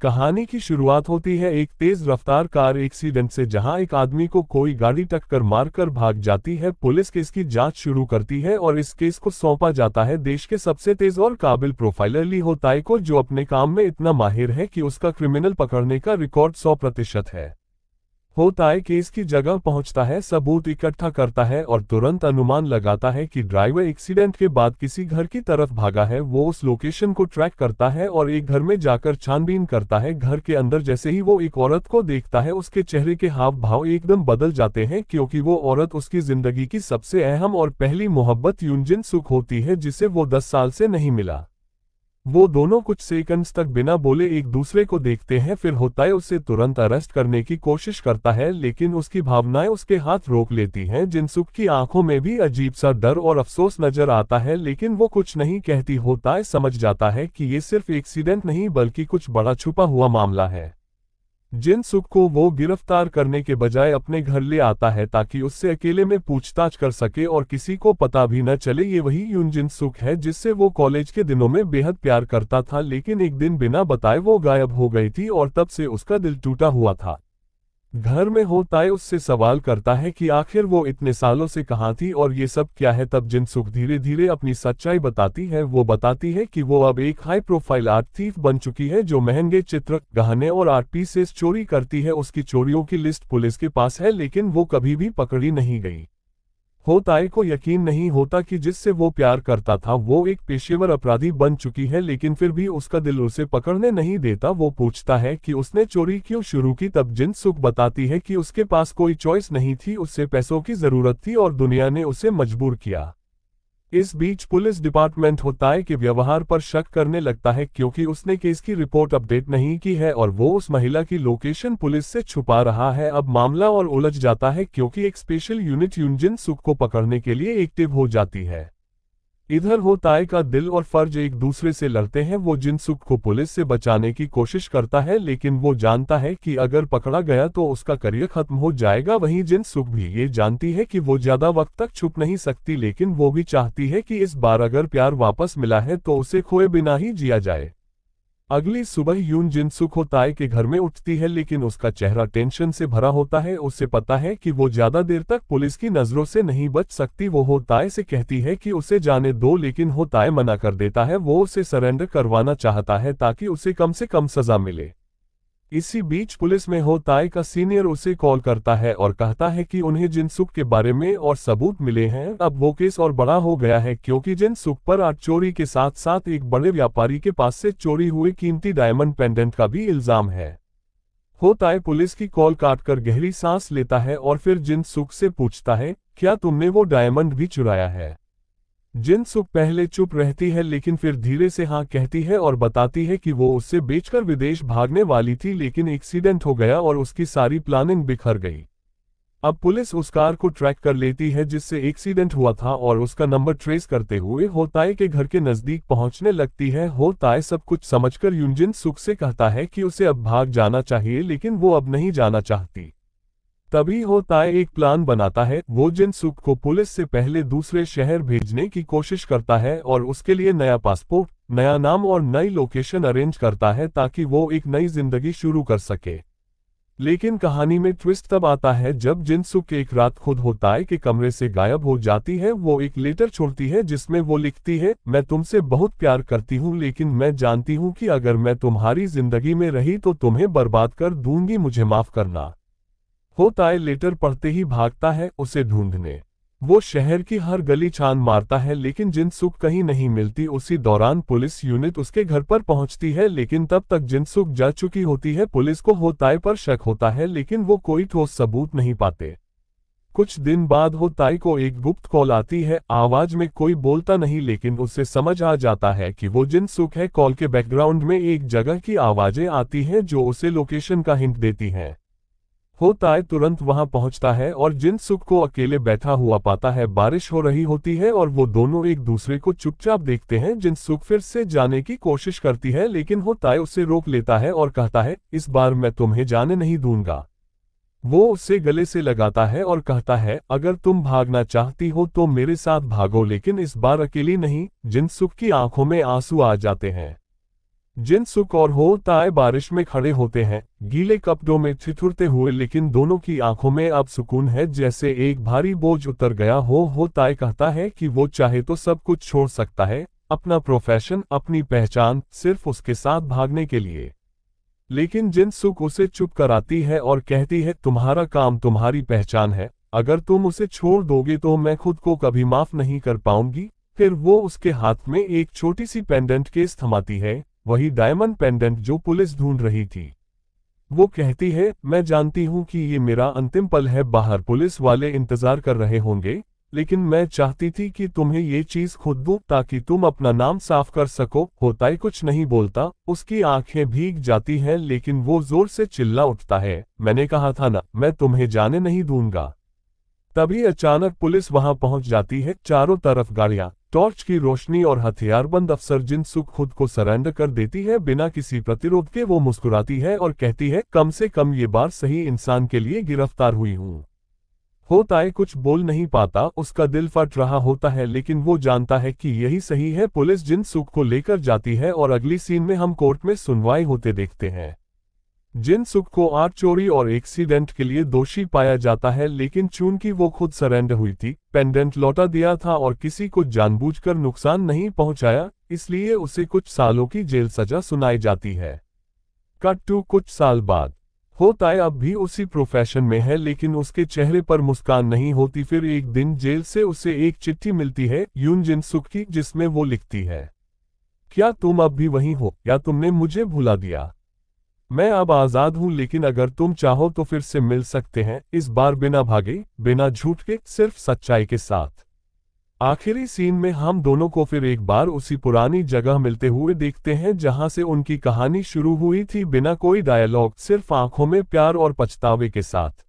कहानी की शुरुआत होती है एक तेज रफ्तार कार एक्सीडेंट से, जहां एक आदमी को कोई गाड़ी टक्कर मारकर भाग जाती है। पुलिस केस की जांच शुरू करती है और इस केस को सौंपा जाता है देश के सबसे तेज और काबिल प्रोफाइलर ली होताई को, जो अपने काम में इतना माहिर है कि उसका क्रिमिनल पकड़ने का रिकॉर्ड 100% है। होताई केस की जगह पहुंचता है, सबूत इकट्ठा करता है और तुरंत अनुमान लगाता है कि ड्राइवर एक्सीडेंट के बाद किसी घर की तरफ भागा है। वो उस लोकेशन को ट्रैक करता है और एक घर में जाकर छानबीन करता है। घर के अंदर जैसे ही वो एक औरत को देखता है, उसके चेहरे के हाव भाव एकदम बदल जाते हैं, क्योंकि वो औरत उसकी जिंदगी की सबसे अहम और पहली मोहब्बत यूनजिन सुक होती है, जिसे वो 10 साल से नहीं मिला। वो दोनों कुछ सेकंड्स तक बिना बोले एक दूसरे को देखते हैं। फिर होताई उसे तुरंत अरेस्ट करने की कोशिश करता है, लेकिन उसकी भावनाएं उसके हाथ रोक लेती हैं। जिनसुक की आंखों में भी अजीब सा डर और अफसोस नजर आता है, लेकिन वो कुछ नहीं कहती। होताई समझ जाता है कि ये सिर्फ एक्सीडेंट नहीं बल्कि कुछ बड़ा छुपा हुआ मामला है। जिनसुक को वो गिरफ्तार करने के बजाय अपने घर ले आता है ताकि उससे अकेले में पूछताछ कर सके और किसी को पता भी न चले। ये वही यूनजिन सुक है जिससे वो कॉलेज के दिनों में बेहद प्यार करता था, लेकिन एक दिन बिना बताए वो गायब हो गई थी और तब से उसका दिल टूटा हुआ था। घर में होताई उससे सवाल करता है कि आखिर वो इतने सालों से कहाँ थी और ये सब क्या है। तब जिनसुक धीरे धीरे अपनी सच्चाई बताती है। वो बताती है कि वो अब एक हाई प्रोफाइल आर्ट थीफ बन चुकी है, जो महंगे चित्र, गहने और आर्ट पीसेस चोरी करती है। उसकी चोरियों की लिस्ट पुलिस के पास है, लेकिन वो कभी भी पकड़ी नहीं गई। होताई को यकीन नहीं होता कि जिससे वो प्यार करता था वो एक पेशेवर अपराधी बन चुकी है, लेकिन फिर भी उसका दिल उसे पकड़ने नहीं देता। वो पूछता है कि उसने चोरी क्यों शुरू की। तब जिनसुक बताती है कि उसके पास कोई चॉइस नहीं थी, उसे पैसों की जरूरत थी और दुनिया ने उसे मजबूर किया। इस बीच पुलिस डिपार्टमेंट होताई के व्यवहार पर शक करने लगता है, क्योंकि उसने केस की रिपोर्ट अपडेट नहीं की है और वो उस महिला की लोकेशन पुलिस से छुपा रहा है। अब मामला और उलझ जाता है, क्योंकि एक स्पेशल यूनिट यूनजिन सुक को पकड़ने के लिए एक्टिव हो जाती है। इधर होताई का दिल और फर्ज एक दूसरे से लड़ते हैं। वो जिनसुक को पुलिस से बचाने की कोशिश करता है, लेकिन वो जानता है कि अगर पकड़ा गया तो उसका करियर खत्म हो जाएगा। वहीं जिनसुक भी ये जानती है कि वो ज्यादा वक्त तक छुप नहीं सकती, लेकिन वो भी चाहती है कि इस बार अगर प्यार वापस मिला है तो उसे खोए बिना ही जिया जाए। अगली सुबह यून जिनसुक होताई के घर में उठती है, लेकिन उसका चेहरा टेंशन से भरा होता है। उसे पता है कि वो ज्यादा देर तक पुलिस की नजरों से नहीं बच सकती। वो होताई से कहती है कि उसे जाने दो, लेकिन होताई मना कर देता है। वो उसे सरेंडर करवाना चाहता है ताकि उसे कम से कम सजा मिले। इसी बीच पुलिस में होताई का सीनियर उसे कॉल करता है और कहता है कि उन्हें जिनसुक के बारे में और सबूत मिले हैं। अब वो केस और बड़ा हो गया है, क्योंकि जिनसुक पर आर्ट चोरी के साथ साथ एक बड़े व्यापारी के पास से चोरी हुए कीमती डायमंड पेंडेंट का भी इल्जाम है। होताई पुलिस की कॉल काटकर गहरी सांस लेता है और फिर जिनसुक से पूछता है, क्या तुमने वो डायमंड भी चुराया है? जिनसुक पहले चुप रहती है, लेकिन फिर धीरे से हाँ कहती है और बताती है कि वो उससे बेचकर विदेश भागने वाली थी, लेकिन एक्सीडेंट हो गया और उसकी सारी प्लानिंग बिखर गई। अब पुलिस उस कार को ट्रैक कर लेती है जिससे एक्सीडेंट हुआ था और उसका नंबर ट्रेस करते हुए होताई के घर के नजदीक पहुंचने लगती है। होताई सब कुछ समझकर यूनजिन सुक से कहता है कि उसे अब भाग जाना चाहिए, लेकिन वो अब नहीं जाना चाहती। तभी होताई एक प्लान बनाता है। वो जिनसुक को पुलिस से पहले दूसरे शहर भेजने की कोशिश करता है और उसके लिए नया पासपोर्ट, नया नाम और नई लोकेशन अरेंज करता है ताकि वो एक नई जिंदगी शुरू कर सके। लेकिन कहानी में ट्विस्ट तब आता है जब जिनसुक एक रात खुद होताई के कमरे से गायब हो जाती है। वो एक लेटर छोड़ती है जिसमें वो लिखती है, मैं तुमसे बहुत प्यार करती हूँ, लेकिन मैं जानती हूँ कि अगर मैं तुम्हारी जिंदगी में रही तो तुम्हें बर्बाद कर दूंगी, मुझे माफ करना। होताई लेटर पढ़ते ही भागता है उसे ढूंढने। वो शहर की हर गली छान मारता है, लेकिन जिनसुक कहीं नहीं मिलती। उसी दौरान पुलिस यूनिट उसके घर पर पहुंचती है, लेकिन तब तक जिनसुक जा चुकी होती है। पुलिस को होताई पर शक होता है, लेकिन वो कोई ठोस सबूत नहीं पाते। कुछ दिन बाद होताई को एक गुप्त कॉल आती है। आवाज में कोई बोलता नहीं, लेकिन उसे समझ आ जाता है कि वो जिनसुक है। कॉल के बैकग्राउंड में एक जगह की आवाजें आती हैं जो उसे लोकेशन का हिंट देती हैं। होताई तुरंत वहां पहुंचता है और जिनसुक को अकेले बैठा हुआ पाता है। बारिश हो रही होती है और वो दोनों एक दूसरे को चुपचाप देखते हैं। जिनसुक फिर से जाने की कोशिश करती है, लेकिन होताई उसे रोक लेता है और कहता है, इस बार मैं तुम्हें जाने नहीं दूंगा। वो उसे गले से लगाता है और कहता है, अगर तुम भागना चाहती हो तो मेरे साथ भागो, लेकिन इस बार अकेली नहीं। जिनसुक की आंखों में आंसू आ जाते हैं। जिनसुक और हो ताए बारिश में खड़े होते हैं, गीले कपड़ों में ठिठुरते हुए, लेकिन दोनों की आंखों में अब सुकून है, जैसे एक भारी बोझ उतर गया हो ताए कहता है कि वो चाहे तो सब कुछ छोड़ सकता है, अपना प्रोफेशन, अपनी पहचान, सिर्फ उसके साथ भागने के लिए। लेकिन जिनसुक उसे चुप कराती है और कहती है, तुम्हारा काम तुम्हारी पहचान है, अगर तुम उसे छोड़ दोगे तो मैं खुद को कभी माफ नहीं कर पाऊंगी। फिर वो उसके हाथ में एक छोटी सी पेंडेंट केस थमाती है, वही डायमंड पेंडेंट जो पुलिस ढूंढ रही थी। वो कहती है, मैं जानती हूं कि ये मेरा अंतिम पल है, बाहर पुलिस वाले इंतजार कर रहे होंगे, लेकिन मैं चाहती थी कि तुम्हें ये चीज खुद दूं ताकि तुम अपना नाम साफ कर सको। होताई कुछ नहीं बोलता, उसकी आंखें भीग जाती हैं, लेकिन वो जोर से चिल्ला उठता है, मैंने कहा था ना, मैं तुम्हें जाने नहीं दूंगा। तभी अचानक पुलिस वहां पहुंच जाती है, चारों तरफ गाड़ियां, टॉर्च की रोशनी और हथियारबंद अफसर। जिनसुक खुद को सरेंडर कर देती है बिना किसी प्रतिरोध के। वो मुस्कुराती है और कहती है, कम से कम ये बार सही इंसान के लिए गिरफ्तार हुई हूं। होताई कुछ बोल नहीं पाता, उसका दिल फट रहा होता है, लेकिन वो जानता है कि यही सही है। पुलिस जिनसुक को लेकर जाती है और अगली सीन में हम कोर्ट में सुनवाई होते देखते हैं। जिनसुक को आग चोरी और एक्सीडेंट के लिए दोषी पाया जाता है, लेकिन चूंकि वो खुद सरेंडर हुई थी, पेंडेंट लौटा दिया था और किसी को जानबूझकर नुकसान नहीं पहुंचाया, इसलिए उसे कुछ सालों की जेल सजा सुनाई जाती है। कट टू कुछ साल बाद। होताई अब भी उसी प्रोफेशन में है, लेकिन उसके चेहरे पर मुस्कान नहीं होती। फिर एक दिन जेल से उसे एक चिट्ठी मिलती है, यून जिनसुक की, जिसमें वो लिखती है, क्या तुम अब भी वही हो या तुमने मुझे भुला दिया? मैं अब आजाद हूं, लेकिन अगर तुम चाहो तो फिर से मिल सकते हैं, इस बार बिना भागे, बिना झूठ के, सिर्फ सच्चाई के साथ। आखिरी सीन में हम दोनों को फिर एक बार उसी पुरानी जगह मिलते हुए देखते हैं जहां से उनकी कहानी शुरू हुई थी, बिना कोई डायलॉग, सिर्फ आंखों में प्यार और पछतावे के साथ।